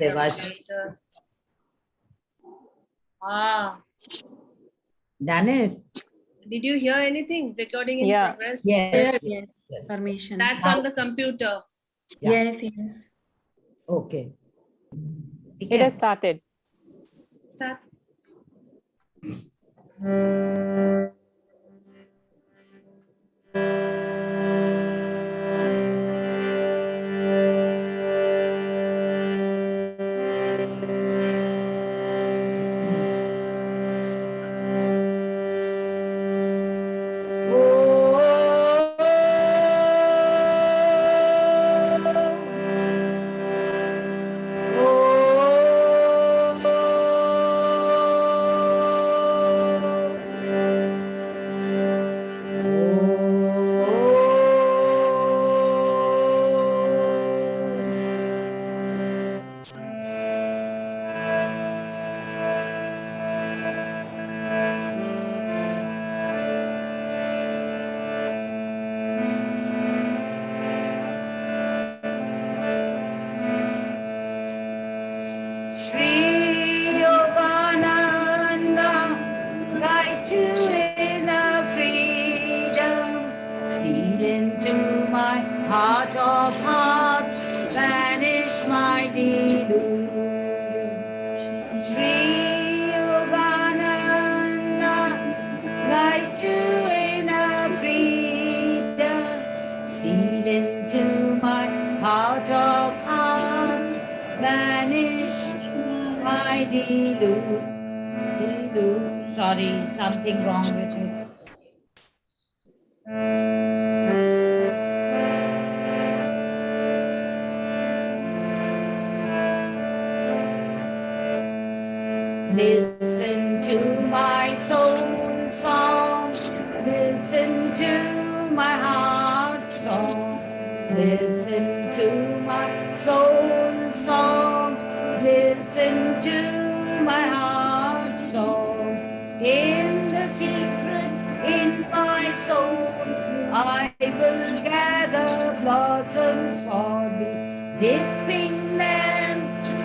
Devash. Done it? Did you hear anything? Recording in progress? Yes. Yes. Yes. Permission. That's on the computer. Yeah. Yes. Okay. It has started. Start. Shri Yogananda, guide to inner freedom, steal into my heart of hearts, banish my delusion. Shri Yogananda, guide to inner freedom, steal into my heart of hearts, banish my sorry, something wrong with it. Listen to my soul song, listen to my heart song, listen to my soul song, listen to my heart song. In the secret, in my soul, I will gather blossoms for thee, dipping them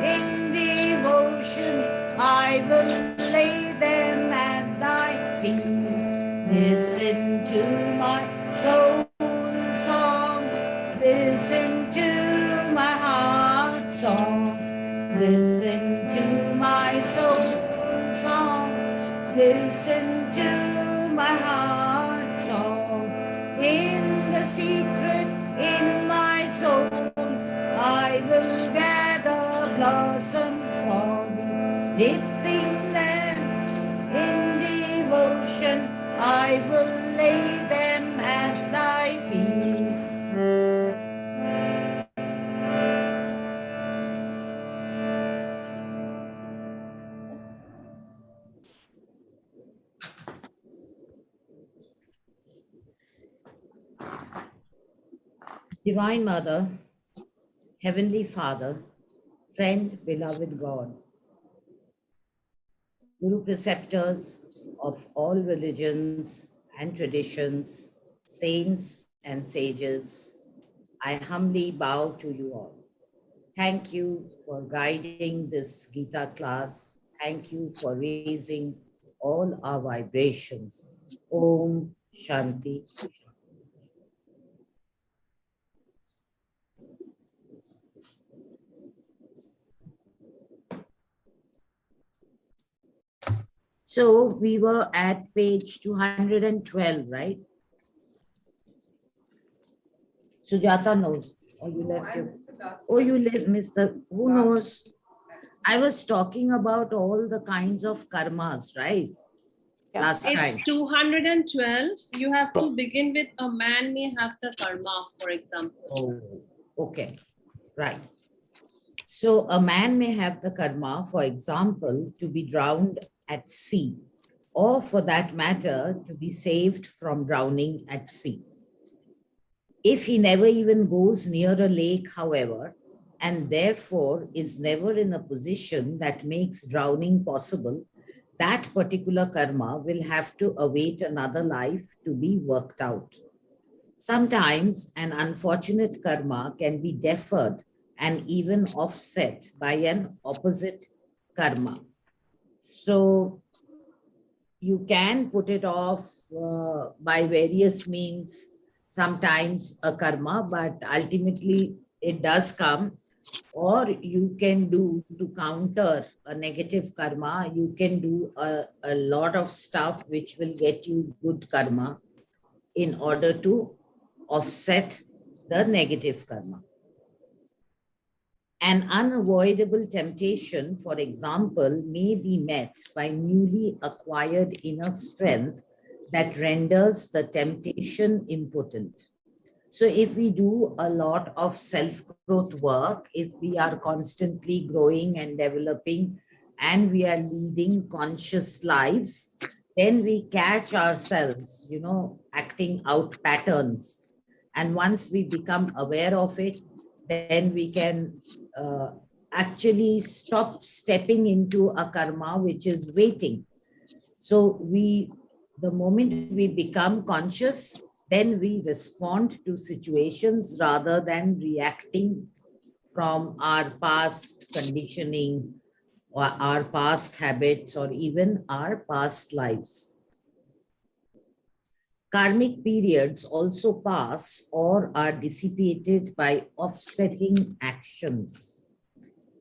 in devotion. I will lay them at thy feet. Listen to my soul song, listen to my heart song, listen to my soul song, listen to my heart song. In the secret, in my soul, I will gather blossoms for thee, dipping them in devotion. I will lay them at thy feet. Divine Mother, Heavenly Father, friend, beloved God, Guru preceptors of all religions and traditions, saints and sages, I humbly bow to you all. Thank you for guiding this Gita class. Thank you for raising all our vibrations. Om Shanti. So we were at page 212, right? Sujata knows. Or you left it. Oh, you missed the, who knows? I was talking about all the kinds of karmas, right? Yeah. Last time. It's 212. You have to begin with a man may have the karma, for example. Oh, okay. Right. So a man may have the karma, for example, to be drowned at sea, or for that matter, to be saved from drowning at sea. If he never even goes near a lake, however, and therefore is never in a position that makes drowning possible, that particular karma will have to await another life to be worked out. Sometimes an unfortunate karma can be deferred and even offset by an opposite karma. So you can put it off by various means, sometimes a karma, but ultimately it does come. Or you can do to counter a negative karma, you can do a lot of stuff which will get you good karma in order to offset the negative karma. An unavoidable temptation, for example, may be met by newly acquired inner strength that renders the temptation impotent. So if we do a lot of self-growth work, if we are constantly growing and developing, and we are leading conscious lives, then we catch ourselves, acting out patterns. And once we become aware of it, then we can actually stop stepping into a karma which is waiting. So the moment we become conscious, then we respond to situations rather than reacting from our past conditioning or our past habits or even our past lives. Karmic periods also pass or are dissipated by offsetting actions.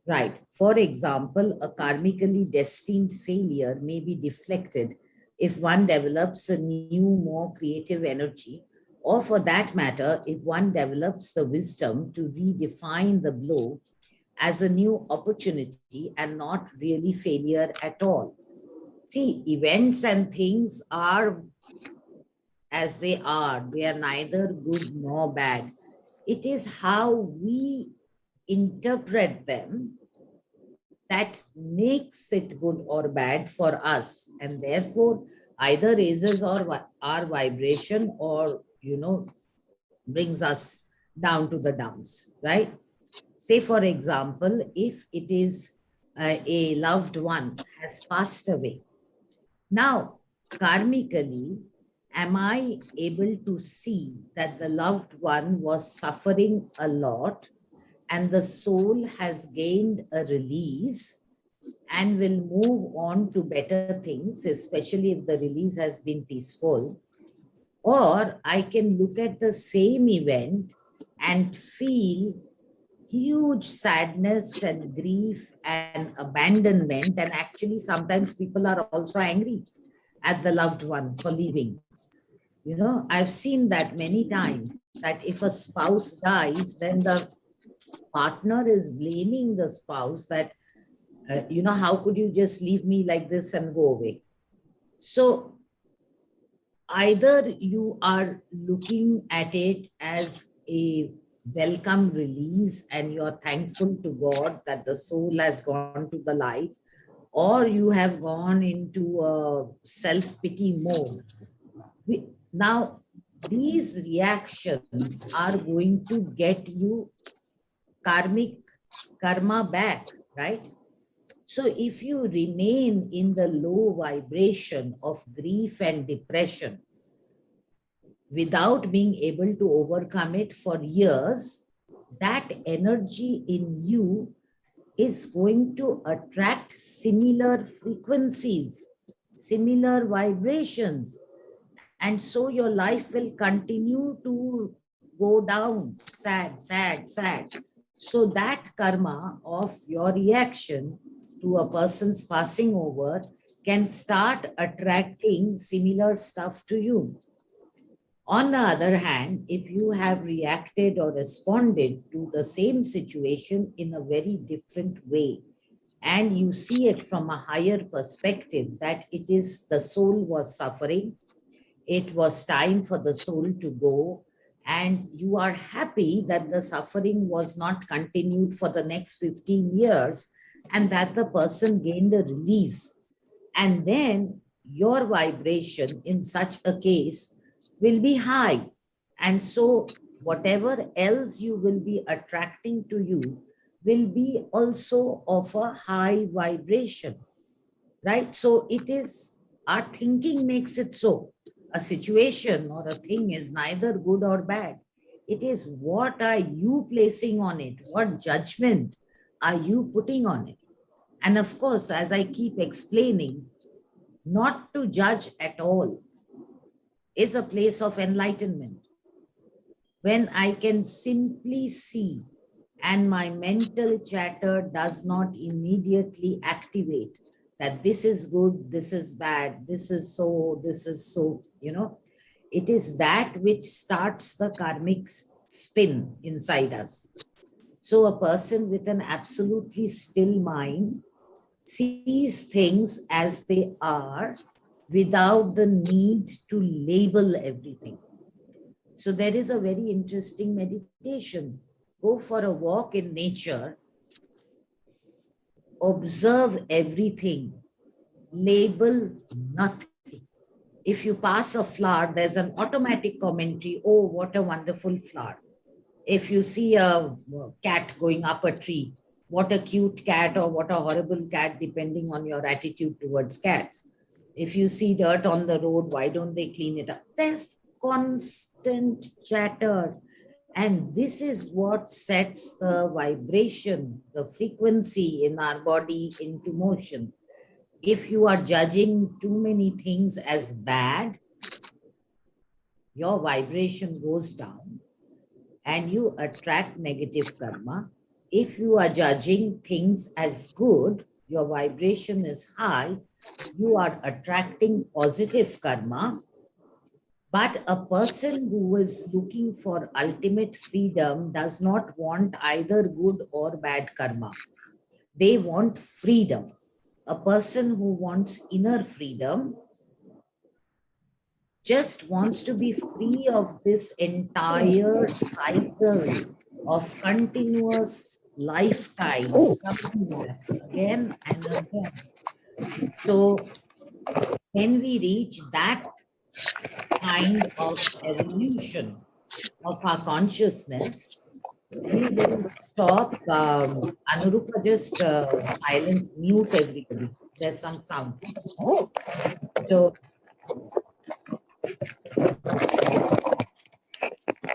Right. For example, a karmically destined failure may be deflected if one develops a new, more creative energy, or for that matter, if one develops the wisdom to redefine the blow as a new opportunity and not really failure at all. See, events and things are as they are neither good nor bad. It is how we interpret them that makes it good or bad for us, and therefore either raises our vibration or brings us down to the dumps, right? Say for example, if it is a loved one has passed away, now karmically, am I able to see that the loved one was suffering a lot and the soul has gained a release and will move on to better things, especially if the release has been peaceful? Or I can look at the same event and feel huge sadness and grief and abandonment. And actually, sometimes people are also angry at the loved one for leaving. I've seen that many times, that if a spouse dies, then the partner is blaming the spouse that, how could you just leave me like this and go away? So either you are looking at it as a welcome release and you're thankful to God that the soul has gone to the light, or you have gone into a self-pity mode. Now, these reactions are going to get you karma back, right? So if you remain in the low vibration of grief and depression without being able to overcome it for years, that energy in you is going to attract similar frequencies, similar vibrations. And so your life will continue to go down, sad, sad, sad. So that karma of your reaction to a person's passing over can start attracting similar stuff to you. On the other hand, if you have reacted or responded to the same situation in a very different way, and you see it from a higher perspective, that it is the soul was suffering, it was time for the soul to go, and you are happy that the suffering was not continued for the next 15 years and that the person gained a release. And then your vibration in such a case will be high. And so whatever else you will be attracting to you will be also of a high vibration. right? So it is, our thinking makes it so. A situation or a thing is neither good or bad. It is what are you placing on it? What judgment are you putting on it? And of course, as I keep explaining, not to judge at all is a place of enlightenment. When I can simply see and my mental chatter does not immediately activate that this is good, this is bad, this is so, it is that which starts the karmic spin inside us. So a person with an absolutely still mind sees things as they are without the need to label everything. So there is a very interesting meditation. Go for a walk in nature, observe everything, label nothing. If you pass a flower, there's an automatic commentary, oh, what a wonderful flower. If you see a cat going up a tree, what a cute cat or what a horrible cat, depending on your attitude towards cats. If you see dirt on the road, why don't they clean it up? There's constant chatter. And this is what sets the vibration, the frequency in our body into motion. If you are judging too many things as bad, your vibration goes down and you attract negative karma. If you are judging things as good, your vibration is high, you are attracting positive karma. But a person who is looking for ultimate freedom does not want either good or bad karma. They want freedom. A person who wants inner freedom just wants to be free of this entire cycle of continuous lifetimes coming back again and again. So when we reach that kind of evolution of our consciousness, we will stop. Anurupa, just silence, mute everybody. There's some sound. So,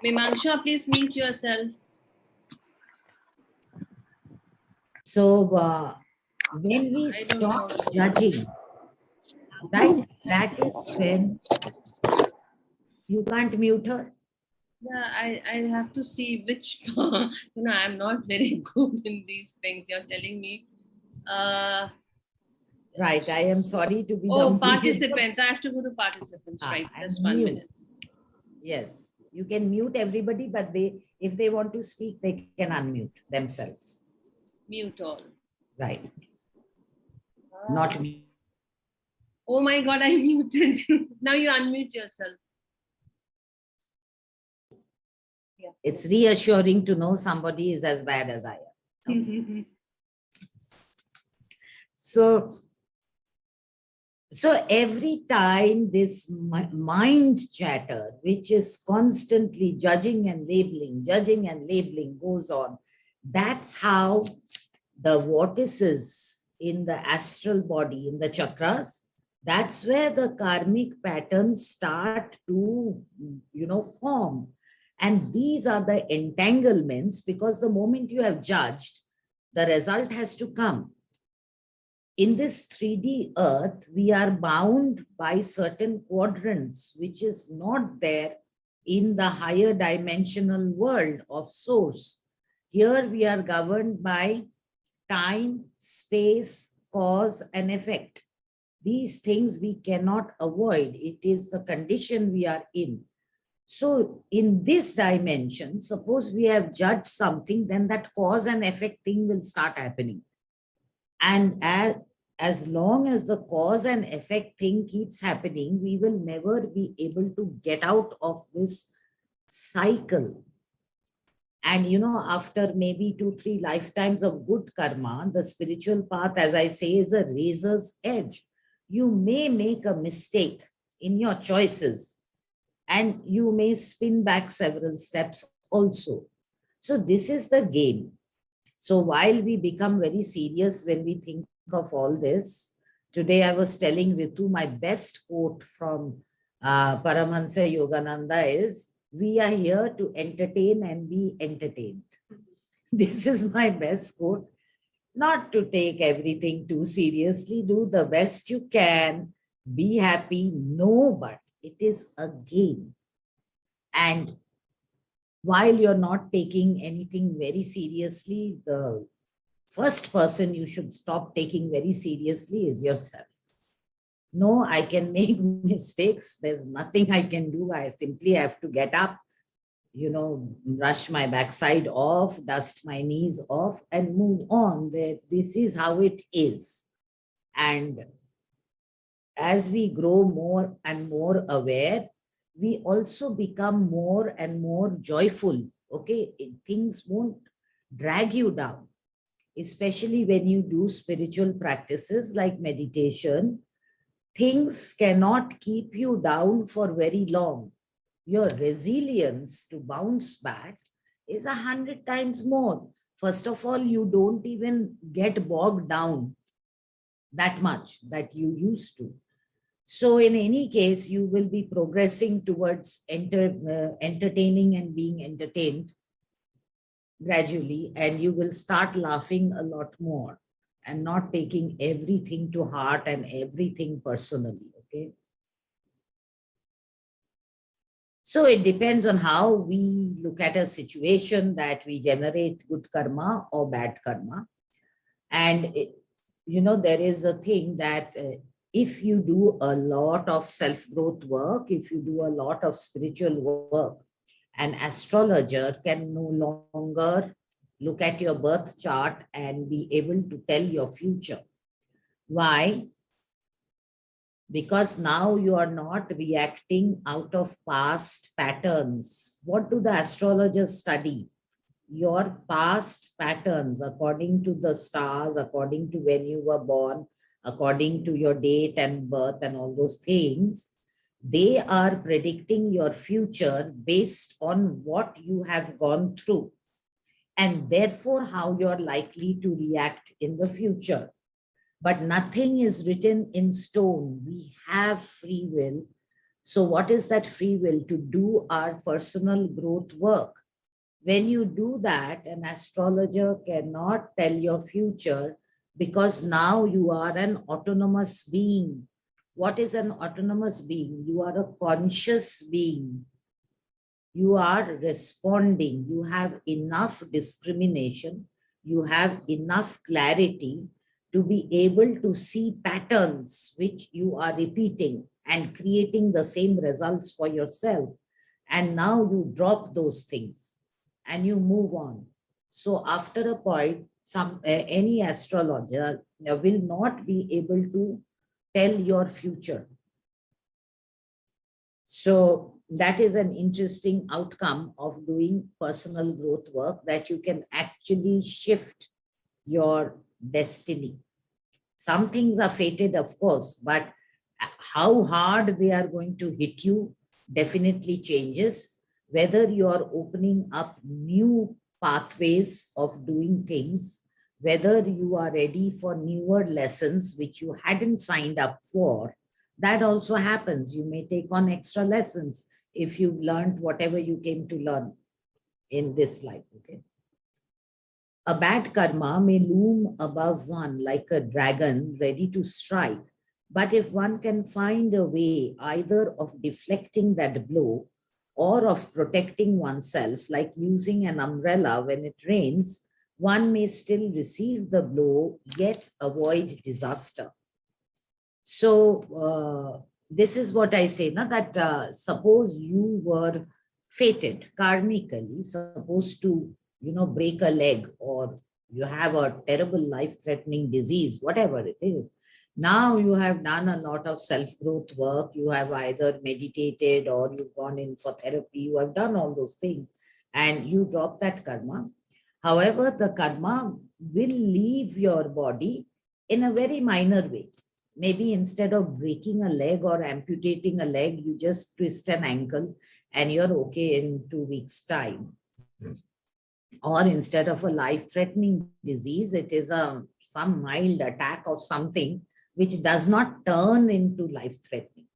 Mimangsha, please mute yourself. so when we stop judging, right, that is when you can't mute her. Yeah, I have to see which, I'm not very good in these things. You're telling me. Right, I am sorry to be Oh, the participants. I have to go to participants, right? Just 1 mute. minute. Yes, you can mute everybody, but if they want to speak, they can unmute themselves. Mute all. Right. Not me. Oh my God, I muted you. Now you unmute yourself. Yeah. It's reassuring to know somebody is as bad as I am. Okay. So every time this mind chatter, which is constantly judging and labeling goes on, that's how the vortices in the astral body, in the chakras, that's where the karmic patterns start to, form. And these are the entanglements, because the moment you have judged, the result has to come. In this 3D earth, we are bound by certain quadrants, which is not there in the higher dimensional world of source. Here we are governed by time, space, cause, and effect. These things we cannot avoid. It is the condition we are in. So in this dimension, suppose we have judged something, then that cause and effect thing will start happening. And as long as the cause and effect thing keeps happening, we will never be able to get out of this cycle. And, after maybe 2-3 lifetimes of good karma, the spiritual path, as I say, is a razor's edge. You may make a mistake in your choices and you may spin back several steps also. So this is the game. So while we become very serious when we think of all this, Today I was telling Ritu, my best quote from Paramahansa Yogananda is, "We are here to entertain and be entertained." This is my best quote. Not to take everything too seriously, do the best you can, be happy, no, but it is a game. And while you're not taking anything very seriously, the first person you should stop taking very seriously is yourself. No, I can make mistakes. There's nothing I can do. I simply have to get up, brush my backside off, dust my knees off, and move on. This is how it is. And as we grow more and more aware, we also become more and more joyful. Okay, things won't drag you down, especially when you do spiritual practices like meditation. Things cannot keep you down for very long. Your resilience to bounce back is 100 times more. First of all, you don't even get bogged down that much that you used to. So in any case, you will be progressing towards entertaining and being entertained gradually, and you will start laughing a lot more and not taking everything to heart and everything personally, okay? So it depends on how we look at a situation that we generate good karma or bad karma. And, there is a thing that if you do a lot of self-growth work, if you do a lot of spiritual work, an astrologer can no longer look at your birth chart and be able to tell your future. Why? Because now you are not reacting out of past patterns. What do the astrologers study? Your past patterns according to the stars, according to when you were born, according to your date and birth and all those things. They are predicting your future based on what you have gone through, and therefore how you're likely to react in the future. But nothing is written in stone. We have free will. So what is that free will? To do our personal growth work. When you do that, an astrologer cannot tell your future, because now you are an autonomous being. What is an autonomous being? You are a conscious being. You are responding. You have enough discrimination. You have enough clarity to be able to see patterns which you are repeating and creating the same results for yourself. And now you drop those things and you move on. So after a point, any astrologer will not be able to tell your future. So that is an interesting outcome of doing personal growth work, that you can actually shift your destiny. Some things are fated, of course, but how hard they are going to hit you definitely changes. Whether you are opening up new pathways of doing things, whether you are ready for newer lessons which you hadn't signed up for, that also happens. You may take on extra lessons if you've learned whatever you came to learn in this life, okay? A bad karma may loom above one like a dragon ready to strike. But if one can find a way either of deflecting that blow or of protecting oneself, like using an umbrella when it rains, one may still receive the blow, yet avoid disaster. So this is what I say, na, that suppose you were fated karmically, supposed to, break a leg, or you have a terrible life-threatening disease, whatever it is. Now you have done a lot of self-growth work. You have either meditated or you've gone in for therapy. You have done all those things and you drop that karma. However, the karma will leave your body in a very minor way. Maybe instead of breaking a leg or amputating a leg, you just twist an ankle and you're okay in 2 weeks' time. Or instead of a life-threatening disease, it is some mild attack of something which does not turn into life-threatening,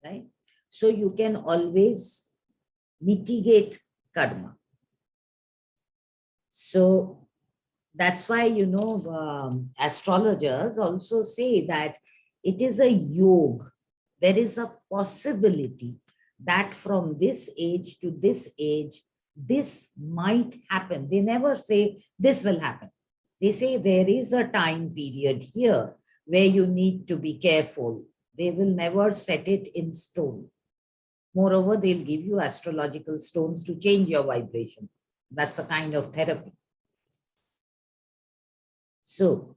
right? So you can always mitigate karma. So that's why, astrologers also say that it is a yoga. There is a possibility that from this age to this age, this might happen. They never say this will happen. They say there is a time period here where you need to be careful. They will never set it in stone. Moreover, they'll give you astrological stones to change your vibration. That's a kind of therapy. So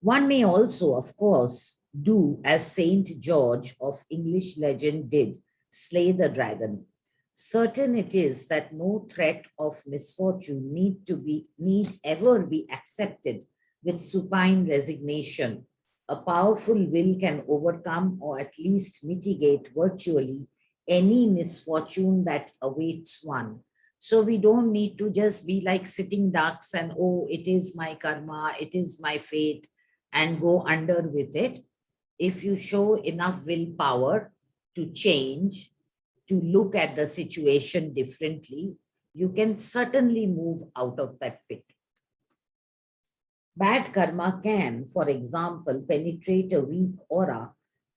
one may also, of course, do as Saint George of English legend did, slay the dragon. Certain it is that no threat of misfortune need ever be accepted with supine resignation. A powerful will can overcome or at least mitigate virtually any misfortune that awaits one. So we don't need to just be like sitting ducks and, oh, it is my karma, it is my fate, and go under with it. If you show enough willpower to change, to look at the situation differently, you can certainly move out of that pit. Bad karma can, for example, penetrate a weak aura,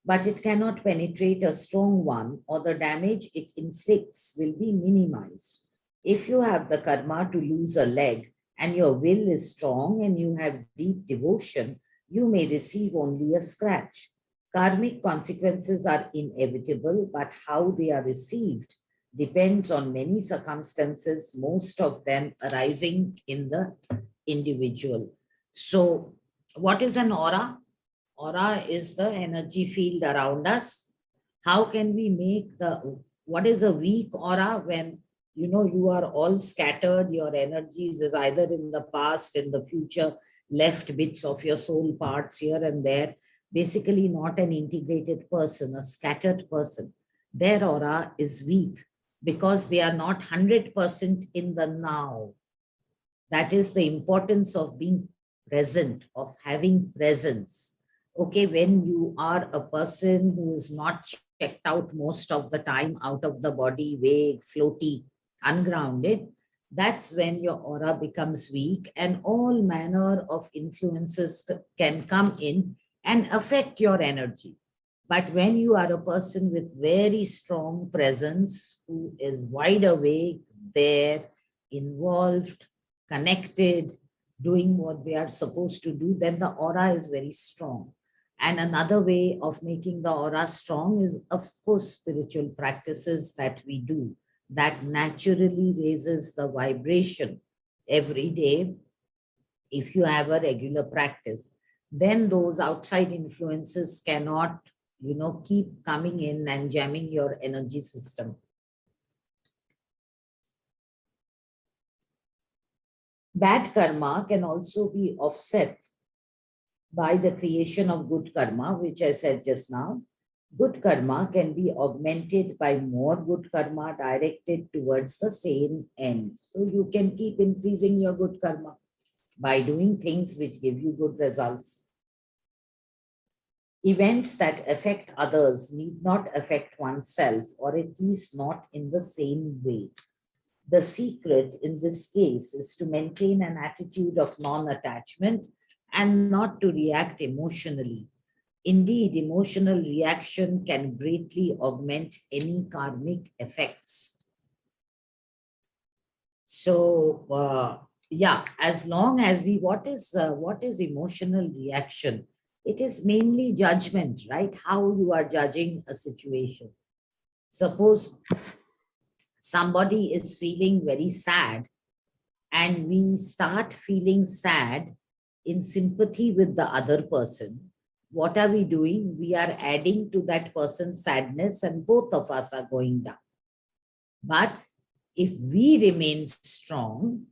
but it cannot penetrate a strong one, or the damage it inflicts will be minimized. If you have the karma to lose a leg and your will is strong and you have deep devotion, you may receive only a scratch. Karmic consequences are inevitable, but how they are received depends on many circumstances, most of them arising in the individual. So what is an aura? Aura is the energy field around us. How can we make what is a weak aura? When you are all scattered, your energies is either in the past, in the future, left bits of your soul parts here and there, basically not an integrated person, a scattered person. Their aura is weak because they are not 100% in the now. That is the importance of being present, of having presence. Okay, when you are a person who is not checked out most of the time, out of the body, vague, floaty, ungrounded, that's when your aura becomes weak and all manner of influences can come in and affect your energy. But when you are a person with very strong presence, who is wide awake, there, involved, connected, doing what they are supposed to do, then the aura is very strong. And another way of making the aura strong is, of course, spiritual practices that we do that naturally raises the vibration every day. If you have a regular practice, then those outside influences cannot, keep coming in and jamming your energy system. Bad karma can also be offset by the creation of good karma, which I said just now. Good karma can be augmented by more good karma directed towards the same end. So you can keep increasing your good karma by doing things which give you good results. Events that affect others need not affect oneself, or at least not in the same way. The secret in this case is to maintain an attitude of non-attachment and not to react emotionally. Indeed, emotional reaction can greatly augment any karmic effects. So, yeah, as long as what is emotional reaction? It is mainly judgment, right? How you are judging a situation. Suppose somebody is feeling very sad and we start feeling sad in sympathy with the other person. What are we doing? We are adding to that person's sadness and both of us are going down. But if we remain strong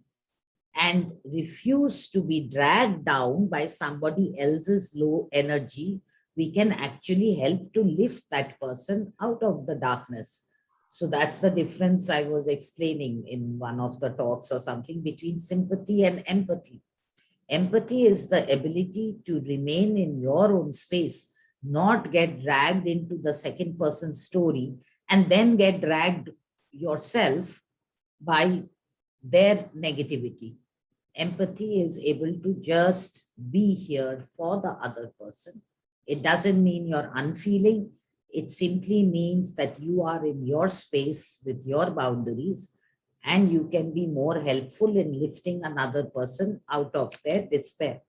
and refuse to be dragged down by somebody else's low energy, we can actually help to lift that person out of the darkness. So that's the difference I was explaining in one of the talks or something between sympathy and empathy. Empathy is the ability to remain in your own space, not get dragged into the second person story and then get dragged yourself by their negativity. Empathy is able to just be here for the other person. It doesn't mean you're unfeeling. It simply means that you are in your space with your boundaries and you can be more helpful in lifting another person out of their despair.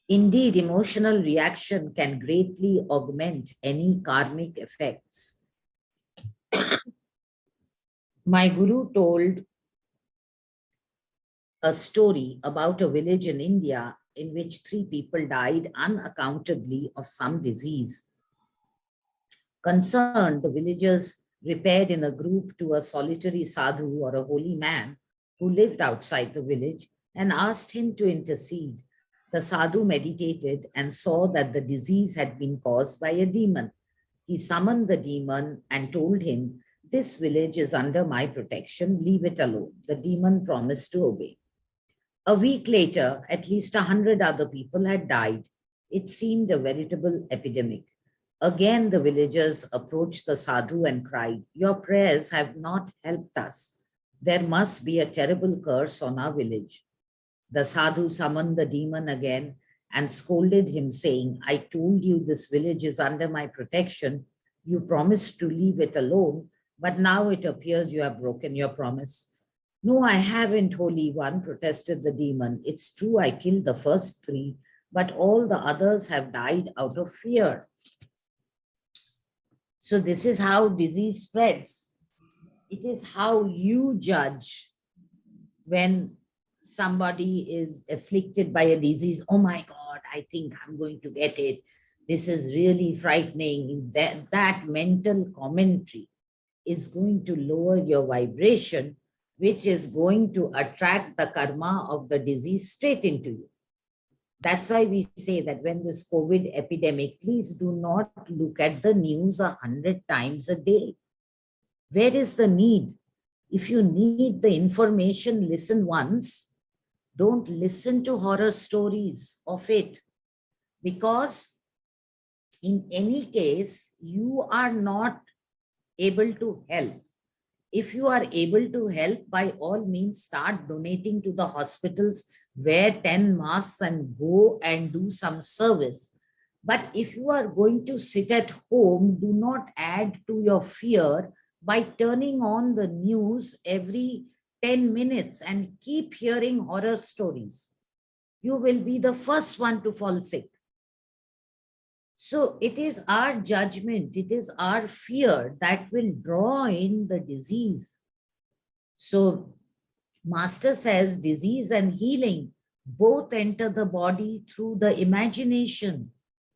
Indeed, emotional reaction can greatly augment any karmic effects. My guru told a story about a village in India in which 3 people died unaccountably of some disease. Concerned, the villagers repaired in a group to a solitary sadhu or a holy man who lived outside the village and asked him to intercede. The sadhu meditated and saw that the disease had been caused by a demon. He summoned the demon and told him, "This village is under my protection, leave it alone." The demon promised to obey. A week later, at least 100 other people had died. It seemed a veritable epidemic. Again, the villagers approached the sadhu and cried, "Your prayers have not helped us. There must be a terrible curse on our village." The sadhu summoned the demon again and scolded him, saying, "I told you this village is under my protection. You promised to leave it alone, but now it appears you have broken your promise." "No, I haven't, Holy One," protested the demon. "It's true, I killed the first 3, but all the others have died out of fear." So this is how disease spreads. It is how you judge when somebody is afflicted by a disease. "Oh my God, I think I'm going to get it. This is really frightening." That mental commentary is going to lower your vibration, which is going to attract the karma of the disease straight into you. That's why we say that when this COVID epidemic, please do not look at the news 100 times a day. Where is the need? If you need the information, listen once. Don't listen to horror stories of it, because in any case, you are not able to help. If you are able to help, by all means, start donating to the hospitals, wear 10 masks and go and do some service. But if you are going to sit at home, do not add to your fear by turning on the news every 10 minutes and keep hearing horror stories. You will be the first one to fall sick. So it is our judgment, it is our fear that will draw in the disease. So Master says disease and healing both enter the body through the imagination.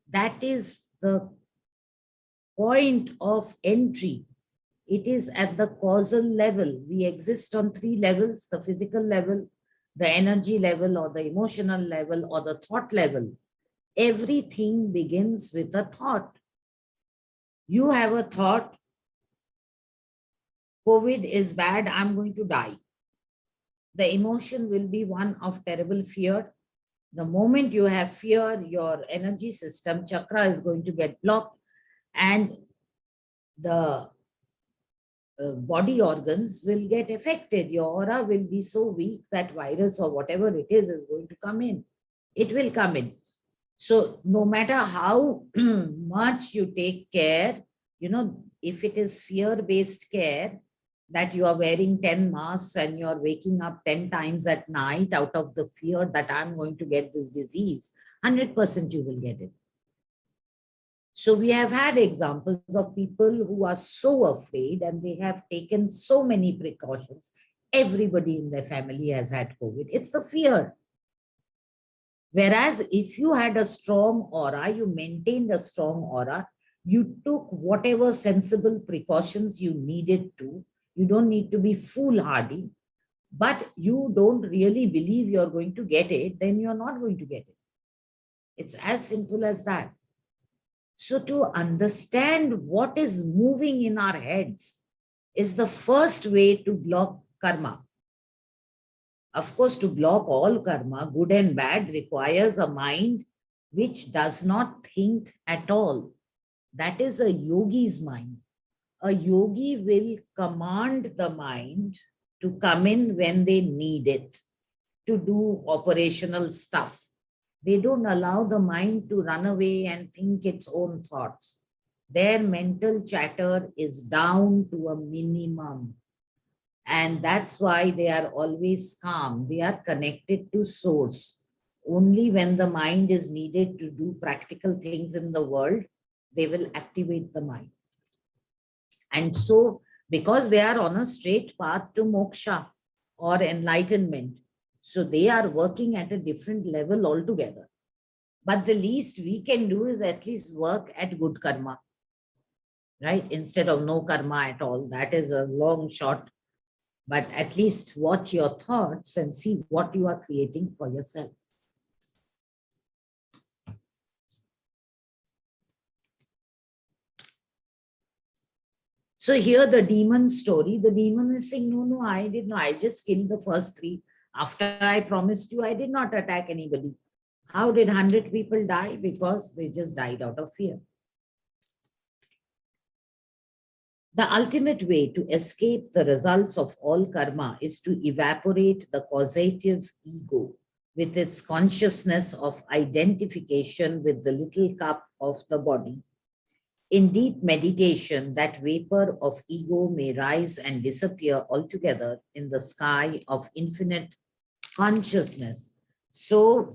That is the point of entry. It is at the causal level. We exist on 3 levels: the physical level, the energy level, or the emotional level, or the thought level. Everything begins with a thought. You have a thought, COVID is bad, I'm going to die. The emotion will be one of terrible fear. The moment you have fear, your energy system, chakra, is going to get blocked, and the body organs will get affected. Your aura will be so weak that virus or whatever it is going to come in. It will come in. So no matter how much you take care, if it is fear-based care, that you are wearing 10 masks and you are waking up 10 times at night out of the fear that I'm going to get this disease, 100% you will get it. So we have had examples of people who are so afraid and they have taken so many precautions. Everybody in their family has had COVID. It's the fear. Whereas if you had a strong aura, you maintained a strong aura, you took whatever sensible precautions you needed to. You don't need to be foolhardy, but you don't really believe you're going to get it, then you're not going to get it. It's as simple as that. So to understand what is moving in our heads is the first way to block karma. Of course, to block all karma, good and bad, requires a mind which does not think at all. That is a yogi's mind. A yogi will command the mind to come in when they need it, to do operational stuff. They don't allow the mind to run away and think its own thoughts. Their mental chatter is down to a minimum. And that's why they are always calm. They are connected to source. Only when the mind is needed to do practical things in the world, they will activate the mind. And so, because they are on a straight path to moksha or enlightenment, so they are working at a different level altogether. But the least we can do is at least work at good karma, right? Instead of no karma at all. That is a long shot. But at least watch your thoughts and see what you are creating for yourself. So here the demon story, the demon is saying, no, I did not. I just killed the first 3. After I promised you, I did not attack anybody. How did 100 people die? Because they just died out of fear. The ultimate way to escape the results of all karma is to evaporate the causative ego with its consciousness of identification with the little cup of the body. In deep meditation, that vapor of ego may rise and disappear altogether in the sky of infinite consciousness. So,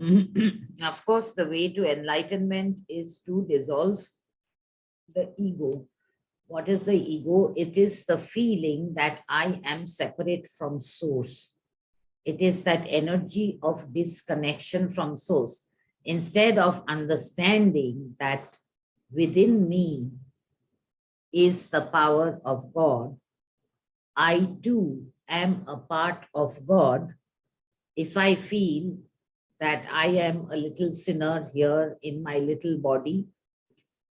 of course, the way to enlightenment is to dissolve the ego. What is the ego? It is the feeling that I am separate from source. It is that energy of disconnection from source. Instead of understanding that within me is the power of God, I too am a part of God. If I feel that I am a little sinner here in my little body,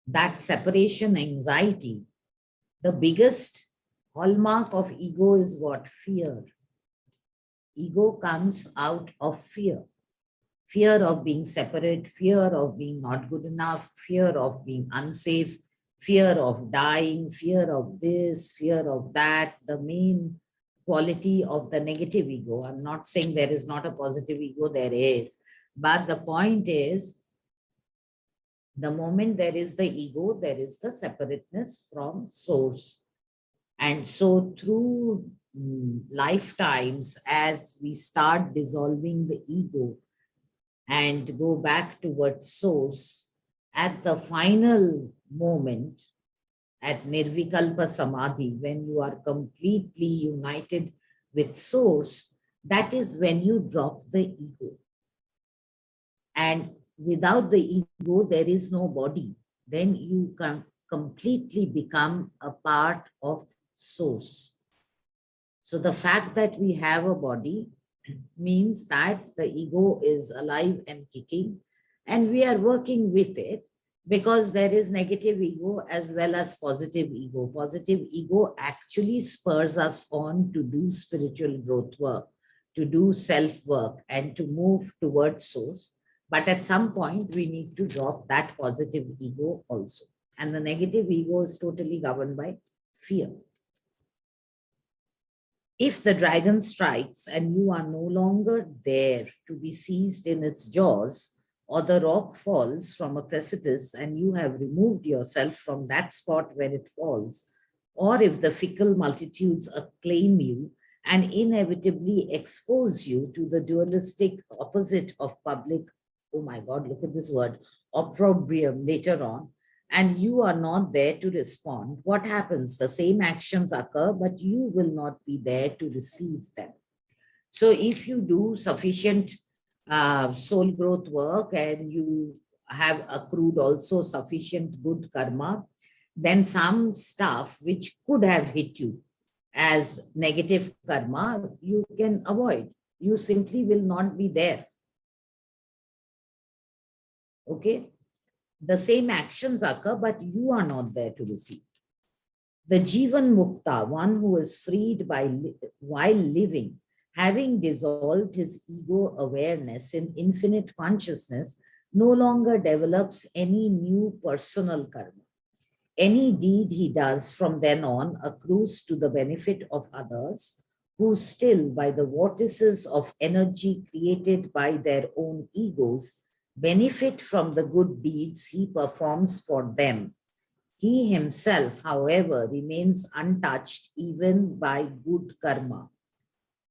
that separation anxiety, the biggest hallmark of ego is what? Fear. Ego comes out of fear. Fear of being separate, fear of being not good enough, fear of being unsafe, fear of dying, fear of this, fear of that, the main quality of the negative ego. I'm not saying there is not a positive ego, there is. But the point is, the moment there is the ego, there is the separateness from source. And so through lifetimes, as we start dissolving the ego and go back towards source, at the final moment, at Nirvikalpa Samadhi, when you are completely united with source, that is when you drop the ego. And without the ego, there is no body. Then you can completely become a part of source. So the fact that we have a body means that the ego is alive and kicking, and we are working with it, because there is negative ego as well as positive ego. Positive ego actually spurs us on to do spiritual growth work, to do self-work, and to move towards source. But at some point, we need to drop that positive ego also. And the negative ego is totally governed by fear. If the dragon strikes and you are no longer there to be seized in its jaws, or the rock falls from a precipice and you have removed yourself from that spot where it falls, or if the fickle multitudes acclaim you and inevitably expose you to the dualistic opposite of public, oh my God, look at this word, opprobrium later on, and you are not there to respond, what happens? The same actions occur, but you will not be there to receive them. So if you do sufficient soul growth work and you have accrued also sufficient good karma, then some stuff which could have hit you as negative karma, you can avoid. You simply will not be there. Okay? The same actions occur, but you are not there to receive. The Jivan Mukta, one who is freed by while living, having dissolved his ego awareness in infinite consciousness, no longer develops any new personal karma. Any deed he does from then on accrues to the benefit of others who still, by the vortices of energy created by their own egos, benefit from the good deeds he performs for them. He himself, however, remains untouched even by good karma.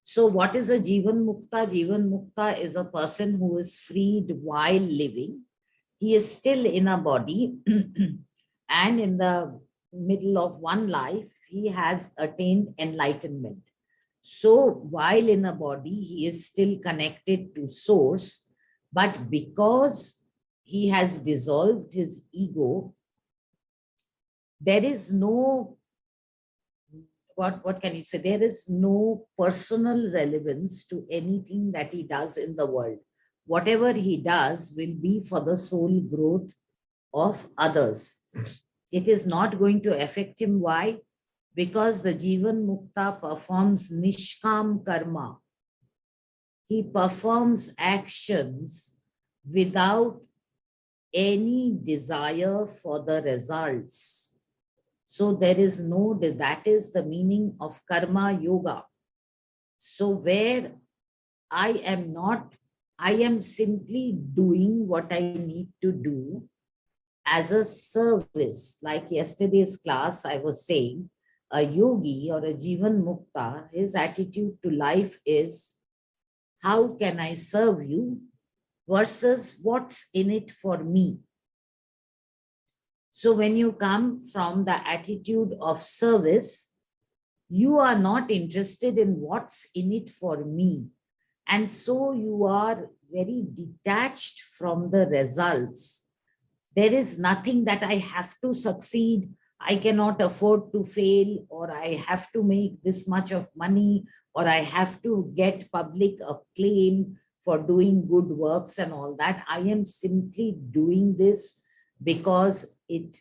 So what is a Jivan Mukta? Jivan Mukta is a person who is freed while living. He is still in a body and in the middle of one life, he has attained enlightenment. So while in a body, he is still connected to source, but because he has dissolved his ego, there is no, what can you say? There is no personal relevance to anything that he does in the world. Whatever he does will be for the soul growth of others. It is not going to affect him. Why? Because the Jivan Mukta performs Nishkam Karma. He performs actions without any desire for the results. So there is no, that is the meaning of Karma Yoga. So where I am simply doing what I need to do as a service. Like yesterday's class, I was saying, a yogi or a Jivan Mukta, his attitude to life is, how can I serve you versus what's in it for me? So when you come from the attitude of service, you are not interested in what's in it for me. And so you are very detached from the results. There is nothing that I have to succeed, I cannot afford to fail, or I have to make this much of money, or I have to get public acclaim for doing good works and all that. I am simply doing this because it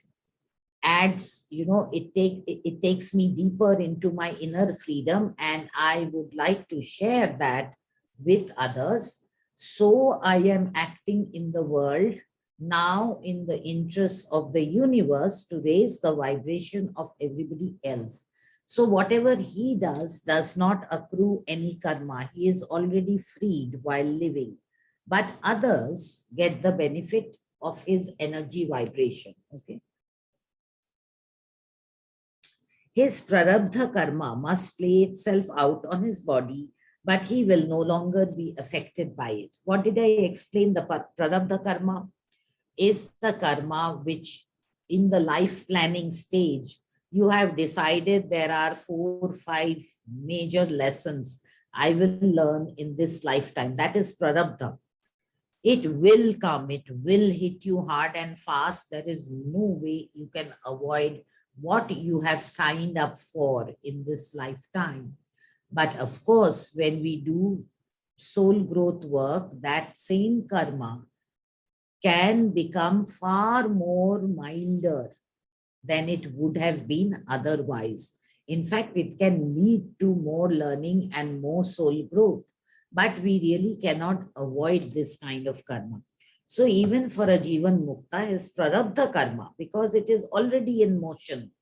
adds, it takes me deeper into my inner freedom, and I would like to share that with others. So I am acting in the world now in the interest of the universe to raise the vibration of everybody else. So whatever he does not accrue any karma. He is already freed while living, but others get the benefit of his energy vibration. Okay. His prarabdha karma must play itself out on his body, but he will no longer be affected by it. What did I explain? The prarabdha karma is the karma which in the life planning stage, you have decided there are 4 or 5 major lessons I will learn in this lifetime. That is prarabdha. It will come, it will hit you hard and fast. There is no way you can avoid what you have signed up for in this lifetime. But of course, when we do soul growth work, that same karma can become far more milder than it would have been otherwise. In fact, it can lead to more learning and more soul growth. But we really cannot avoid this kind of karma. So even for a Jivan Mukta is prarabdha karma, because it is already in motion.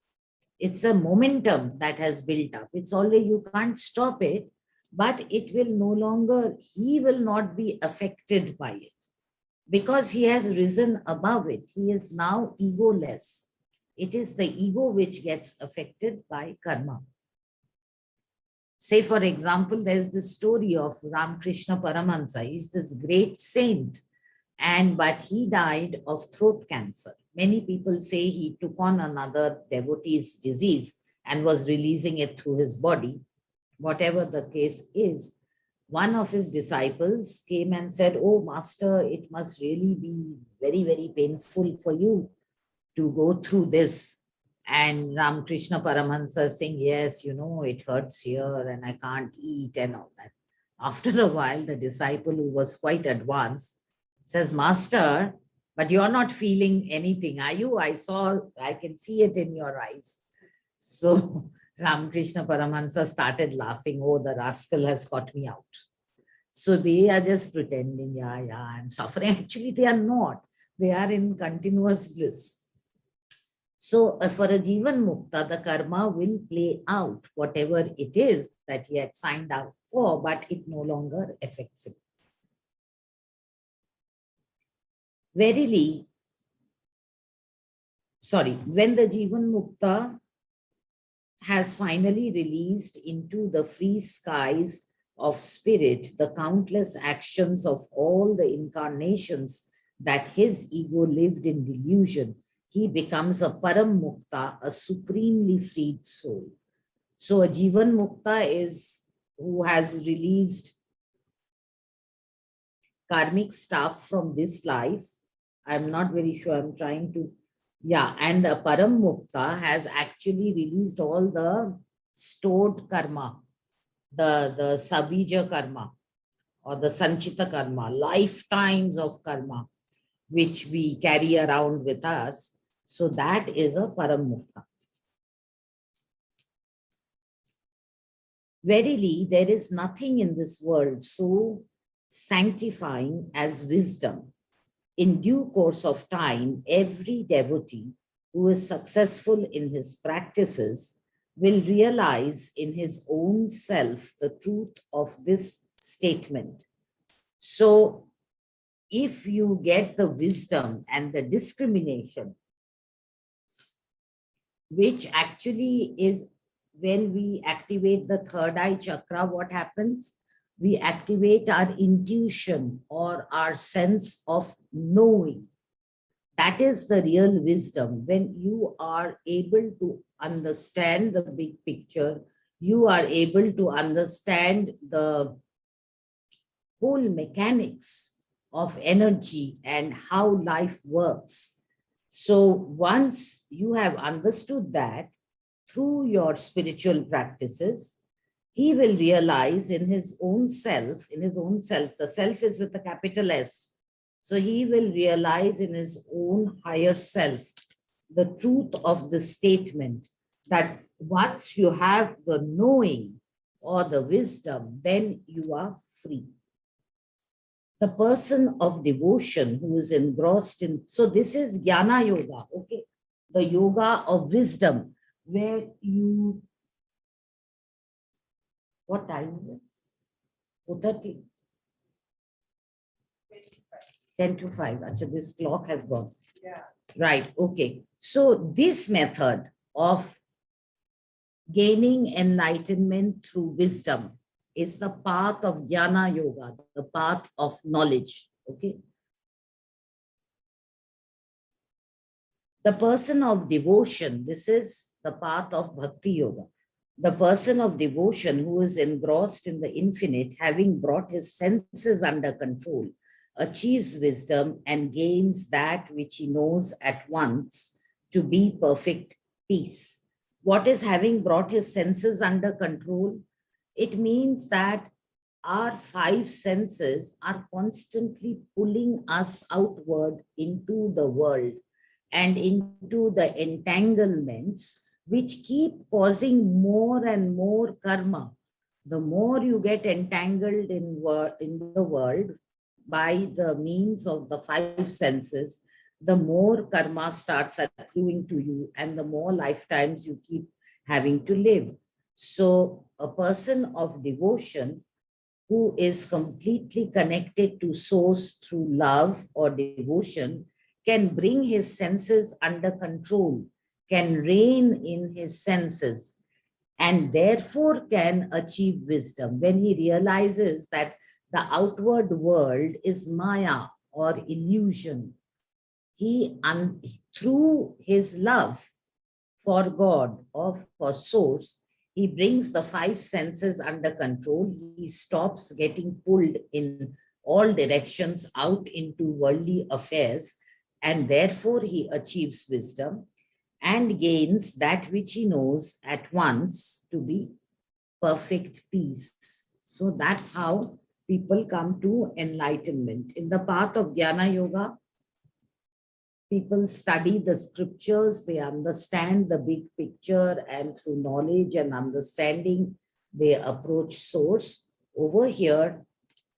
It's a momentum that has built up. It's already, you can't stop it, but it will no longer, he will not be affected by it because he has risen above it. He is now egoless. It is the ego which gets affected by karma. Say, for example, there's this story of Ramakrishna Paramahansa. He's this great saint, but he died of throat cancer. Many people say he took on another devotee's disease and was releasing it through his body. Whatever the case is, one of his disciples came and said, "Oh, Master, it must really be very, very painful for you to go through this." And Ramakrishna Paramahansa saying, "Yes, it hurts here and I can't eat and all that." After a while, the disciple, who was quite advanced, says, "Master, but you're not feeling anything, are you? I can see it in your eyes." So Ramakrishna Paramahansa started laughing. Oh, the rascal has got me out. So they are just pretending, yeah, I'm suffering. Actually, they are not. They are in continuous bliss. So for a Jivan Mukta, the karma will play out whatever it is that he had signed up for, but it no longer affects him. Verily, when the Jivan Mukta has finally released into the free skies of spirit the countless actions of all the incarnations that his ego lived in delusion, he becomes a Param Mukta, a supremely freed soul. So a Jivan Mukta is who has released karmic stuff from this life. I'm not very sure, I'm trying to, yeah, and the Param Mukta has actually released all the stored karma, the Sabija karma or the Sanchita karma, lifetimes of karma, which we carry around with us. So that is a Param Mukta. Verily, there is nothing in this world so sanctifying as wisdom. In due course of time, every devotee who is successful in his practices will realize in his own self the truth of this statement. So, if you get the wisdom and the discrimination, which actually is when we activate the third eye chakra, what happens? We activate our intuition or our sense of knowing. That is the real wisdom. When you are able to understand the big picture, you are able to understand the whole mechanics of energy and how life works. So once you have understood that through your spiritual practices, he will realize in his own self, the self is with a capital S. So he will realize in his own higher self the truth of the statement that once you have the knowing or the wisdom, then you are free. The person of devotion who is engrossed in, so this is Jnana Yoga, okay? The yoga of wisdom, where you, what time is it? 4:30. 10 to 5. Achha, this clock has gone. Yeah. Right, okay. So this method of gaining enlightenment through wisdom is the path of Jnana Yoga, the path of knowledge, okay? The person of devotion, this is the path of Bhakti Yoga. The person of devotion who is engrossed in the infinite, having brought his senses under control, achieves wisdom and gains that which he knows at once to be perfect peace. What is having brought his senses under control? It means that our five senses are constantly pulling us outward into the world and into the entanglements which keep causing more and more karma. The more you get entangled in the world by the means of the five senses, the more karma starts accruing to you and the more lifetimes you keep having to live. So a person of devotion who is completely connected to source through love or devotion can bring his senses under control, can reign in his senses, and therefore can achieve wisdom. When he realizes that the outward world is Maya or illusion, he, through his love for God or for source, he brings the five senses under control. He stops getting pulled in all directions out into worldly affairs, and therefore he achieves wisdom and gains that which he knows at once to be perfect peace. So that's how people come to enlightenment. In the path of Jnana Yoga, People study the scriptures, they understand the big picture, and through knowledge and understanding, they approach source. Over here,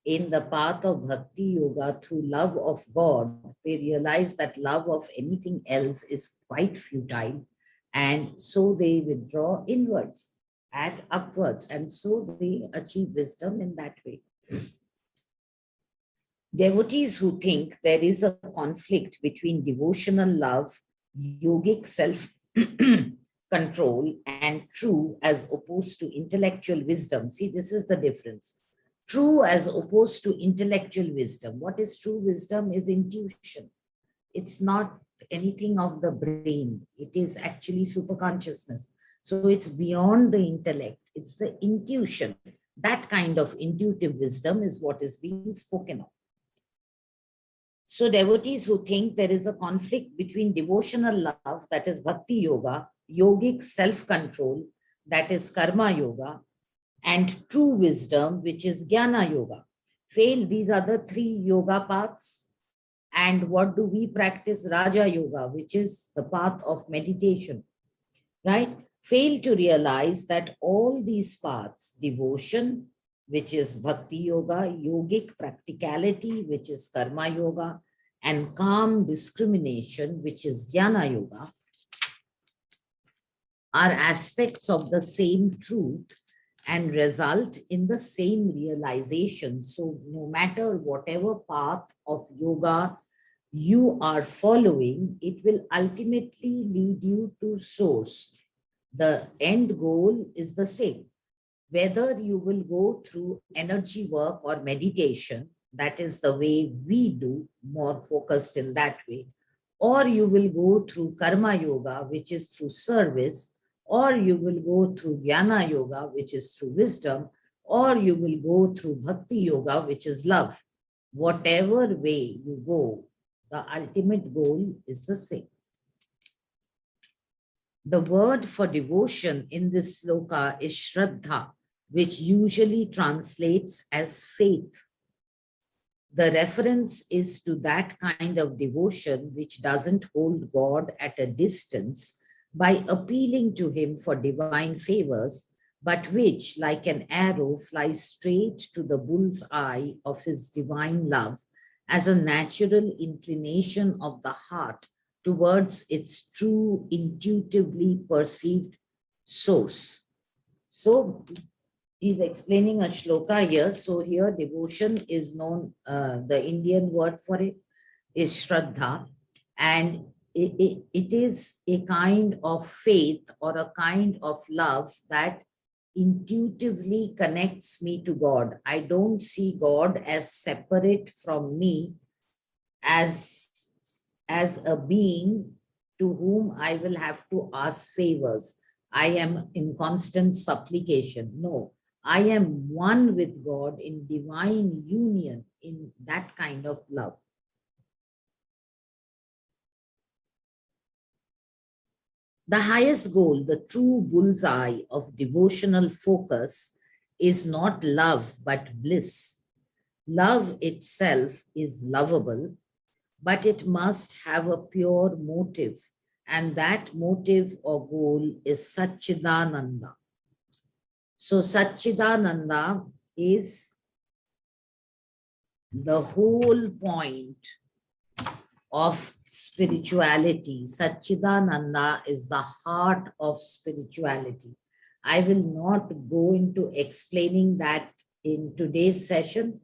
in the path of Bhakti Yoga, through love of God, they realize that love of anything else is quite futile. And so they withdraw inwards and upwards. And so they achieve wisdom in that way. Devotees who think there is a conflict between devotional love, yogic self-control, and true as opposed to intellectual wisdom. See, this is the difference. True as opposed to intellectual wisdom. What is true wisdom is intuition. It's not anything of the brain. It is actually superconsciousness. So it's beyond the intellect. It's the intuition. That kind of intuitive wisdom is what is being spoken of. So devotees who think there is a conflict between devotional love, that is Bhakti Yoga, yogic self-control, that is Karma Yoga, and true wisdom, which is Jnana Yoga. Fail, these are the three yoga paths. And what do we practice? Raja Yoga, which is the path of meditation, right? Fail to realize that all these paths, devotion, which is Bhakti Yoga, yogic practicality, which is Karma Yoga, and calm discrimination, which is Jnana Yoga, are aspects of the same truth and result in the same realization. So no matter whatever path of yoga you are following, it will ultimately lead you to source. The end goal is the same. Whether you will go through energy work or meditation, that is the way we do, more focused in that way, or you will go through Karma Yoga, which is through service, or you will go through Jnana Yoga, which is through wisdom, or you will go through Bhakti Yoga, which is love. Whatever way you go, the ultimate goal is the same. The word for devotion in this sloka is Shraddha, which usually translates as faith. The reference is to that kind of devotion which doesn't hold God at a distance by appealing to him for divine favors, but which, like an arrow, flies straight to the bull's eye of his divine love as a natural inclination of the heart towards its true, intuitively perceived source. So he's explaining a shloka here. So here devotion is known, the Indian word for it is Shraddha, and it is a kind of faith or a kind of love that intuitively connects me to God. I don't see God as separate from me, as a being to whom I will have to ask favors. I am in constant supplication. No, I am one with God in divine union, in that kind of love. The highest goal, the true bullseye of devotional focus, is not love but bliss. Love itself is lovable, but it must have a pure motive, and that motive or goal is Satchidananda. So Satchidananda is the whole point of spirituality. Satchidananda is the heart of spirituality. I will not go into explaining that in today's session.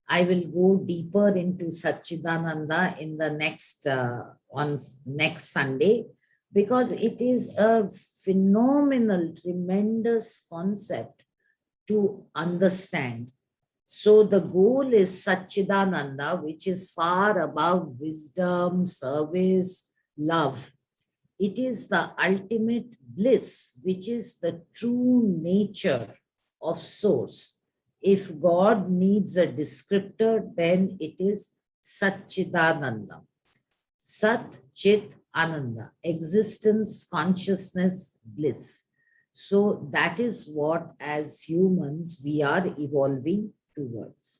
I will go deeper into Satchidananda in the next, on next Sunday, because it is a phenomenal, tremendous concept to understand. So the goal is Satchidananda, which is far above wisdom, service, love. It is the ultimate bliss, which is the true nature of source. If God needs a descriptor, then it is Satchidananda. Sat, Chit, Ananda, existence, consciousness, bliss. So that is what, as humans, we are evolving towards.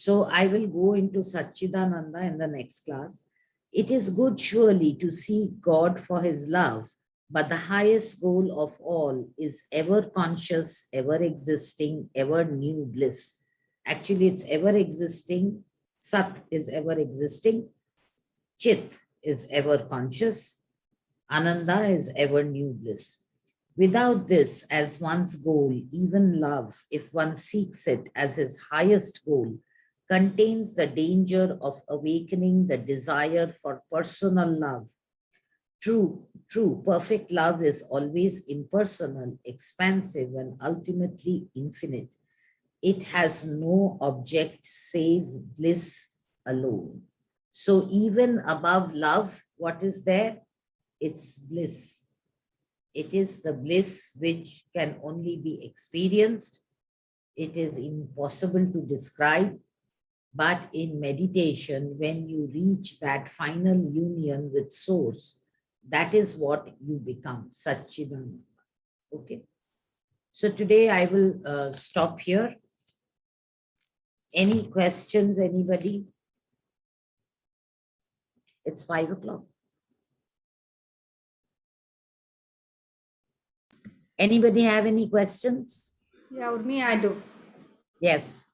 So I will go into Satchidananda in the next class. It is good surely to seek God for his love, but the highest goal of all is ever conscious, ever existing, ever new bliss. Actually, it's ever existing. Sat is ever existing. Chit is ever conscious. Ananda is ever new bliss. Without this as one's goal, even love, if one seeks it as his highest goal, contains the danger of awakening the desire for personal love. True, perfect love is always impersonal, expansive, and ultimately infinite. It has no object save bliss alone. So even above love, what is there? It's bliss. It is the bliss which can only be experienced. It is impossible to describe. But in meditation, when you reach that final union with Source, that is what you become, Satchidananda. Okay. So today I will stop here. Any questions, anybody? It's 5 o'clock. Anybody have any questions? Yeah, Urmi, I do. Yes.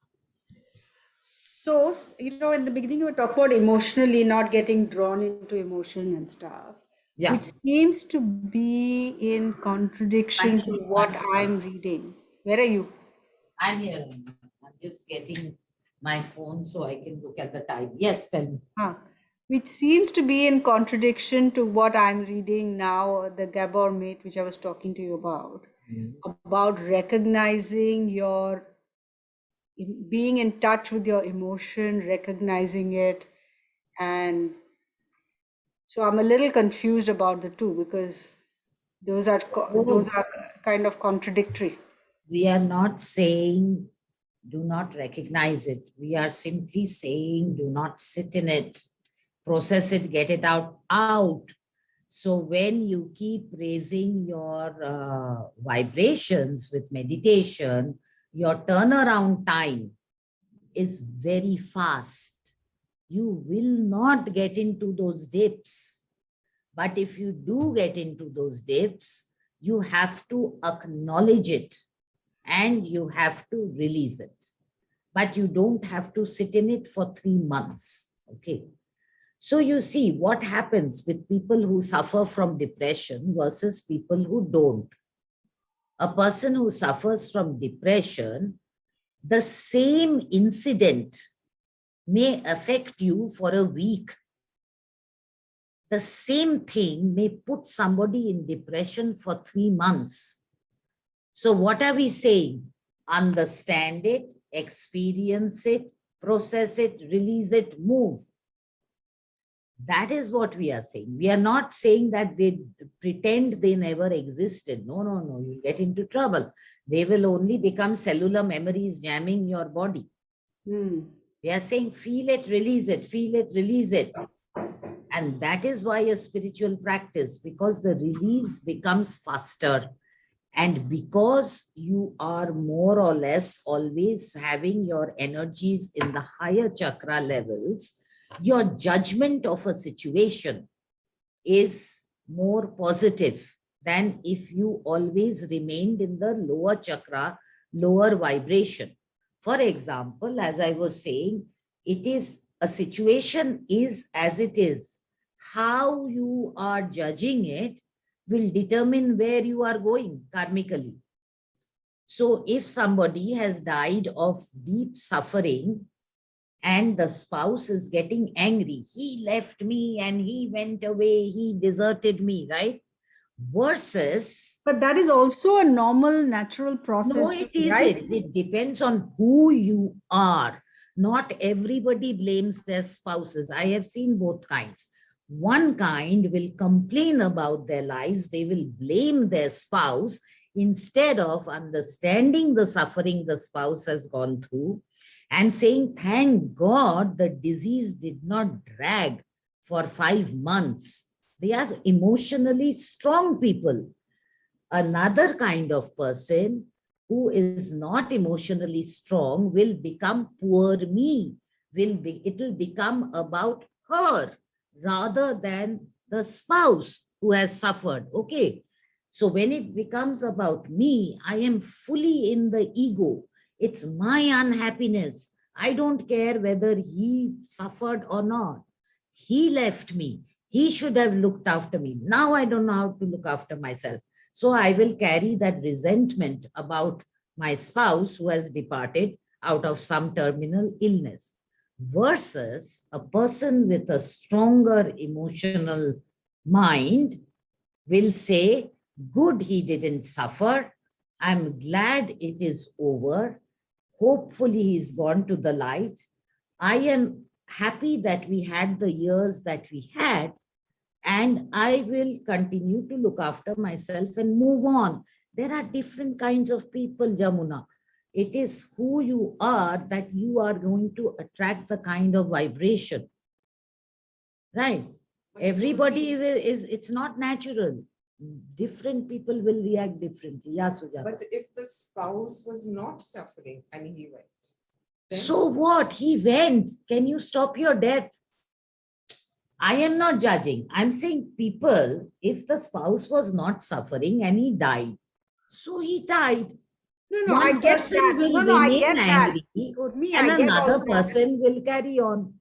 So, in the beginning, you were talking about emotionally not getting drawn into emotion and stuff, Yeah. which seems to be in contradiction to what I'm reading. Where are you? I'm here. I'm just getting my phone so I can look at the time. Yes, tell me. Which seems to be in contradiction to what I'm reading now, the Gabor mate, which I was talking to you about recognizing your being in touch with your emotion, recognizing it. And so I'm a little confused about the two because those are kind of contradictory. We are not saying do not recognize it. We are simply saying do not sit in it, process it, get it out. So when you keep raising your vibrations with meditation, your turnaround time is very fast. You will not get into those dips. But if you do get into those dips, you have to acknowledge it and you have to release it. But you don't have to sit in it for 3 months. Okay. So you see what happens with people who suffer from depression versus people who don't. A person who suffers from depression, the same incident may affect you for a week. The same thing may put somebody in depression for 3 months. So what are we saying? Understand it, experience it, process it, release it, move. That is what we are saying. We are not saying that they pretend they never existed. No, you'll get into trouble. They will only become cellular memories jamming your body. We are saying feel it, release it, feel it, release it. And that is why a spiritual practice, because the release becomes faster. And because you are more or less always having your energies in the higher chakra levels, your judgment of a situation is more positive than if you always remained in the lower chakra, lower vibration. For example, as I was saying, it is a situation is as it is. How you are judging it will determine where you are going karmically. So if somebody has died of deep suffering and the spouse is getting angry, he left me and he went away, he deserted me, right? Versus... But that is also a normal, natural process. No, it isn't. It depends on who you are. Not everybody blames their spouses. I have seen both kinds. One kind will complain about their lives. They will blame their spouse instead of understanding the suffering the spouse has gone through and saying, thank God the disease did not drag for 5 months. They are emotionally strong people. Another kind of person who is not emotionally strong will become poor me. It will become about her rather than the spouse who has suffered. Okay. So when it becomes about me, I am fully in the ego. It's my unhappiness. I don't care whether he suffered or not. He left me. He should have looked after me. Now I don't know how to look after myself. So I will carry that resentment about my spouse who has departed out of some terminal illness, versus a person with a stronger emotional mind will say, good, he didn't suffer. I'm glad it is over. Hopefully he's gone to the light. I am happy that we had the years that we had, and I will continue to look after myself and move on. There are different kinds of people, Jamuna. It is who you are that you are going to attract the kind of vibration, right? Everybody it's not natural. Different people will react differently. Yeah, Sujata. But if the spouse was not suffering and he went, then So what? He went. Can you stop your death? I am not judging. I'm saying people, if the spouse was not suffering and he died, so he died. No, I One get person that. will No, I remain get that. angry Urmi, and I get all another that. person will carry on.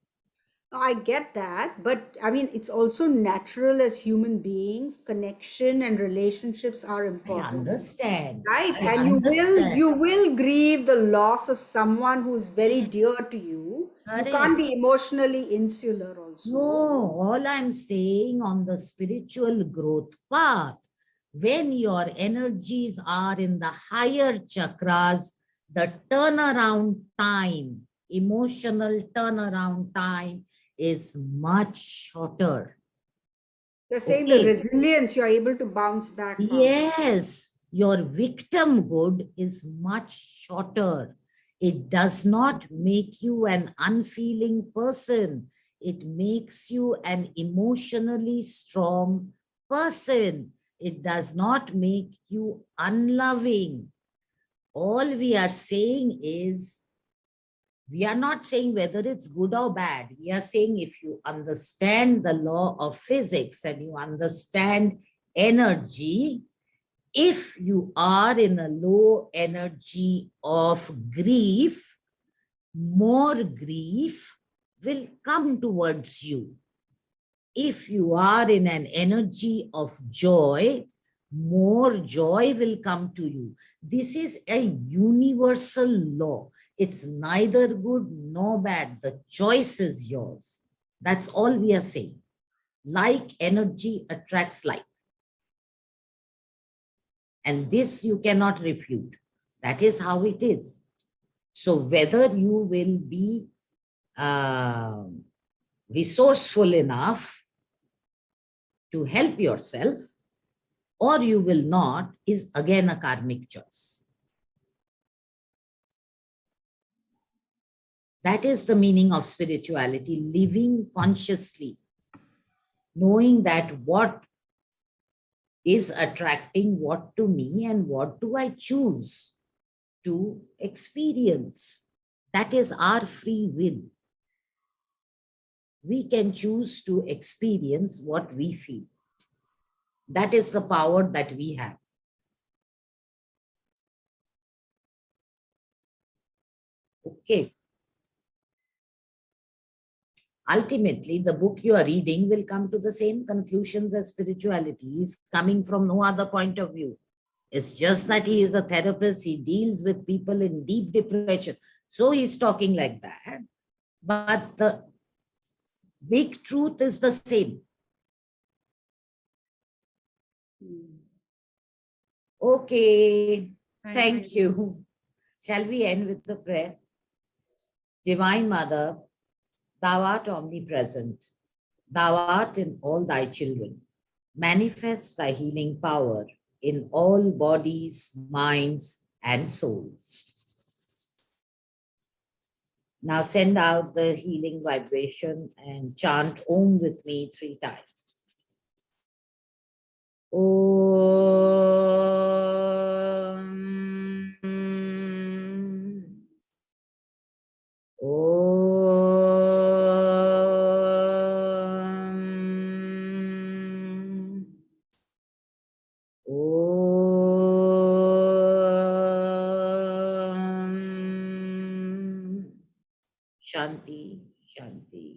No, I get that, but I mean, it's also natural as human beings. Connection and relationships are I important, understand. right? I And understand. you will grieve the loss of someone who is very dear to you. You can't Correct. be emotionally insular also. No, all I'm saying on the spiritual growth path, when your energies are in the higher chakras, the turnaround time, emotional turnaround time is much shorter. You're saying the Okay. resilience, you're able to bounce back faster. Yes, your victimhood is much shorter. It does not make you an unfeeling person. It makes you an emotionally strong person. It does not make you unloving. All we are saying is, we are not saying whether it's good or bad. We are saying if you understand the law of physics and you understand energy, if you are in a low energy of grief, more grief will come towards you. If you are in an energy of joy, more joy will come to you. This is a universal law. It's neither good nor bad. The choice is yours. That's all we are saying. Like energy attracts like. And this you cannot refute. That is how it is. So whether you will be resourceful enough to help yourself or you will not is again a karmic choice. That is the meaning of spirituality, living consciously, knowing that what is attracting what to me and what do I choose to experience. That is our free will. We can choose to experience what we feel. That is the power that we have. Okay. Ultimately, the book you are reading will come to the same conclusions as spirituality. He's coming from no other point of view. It's just that he is a therapist. He deals with people in deep depression. So he's talking like that. But the big truth is the same. Okay. Thank you. Shall we end with the prayer? Divine Mother, thou art omnipresent. Thou art in all thy children. Manifest thy healing power in all bodies, minds, and souls. Now send out the healing vibration and chant Om with me 3 times. Om. Shanti, Shanti.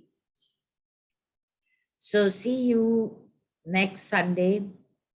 So see you next Sunday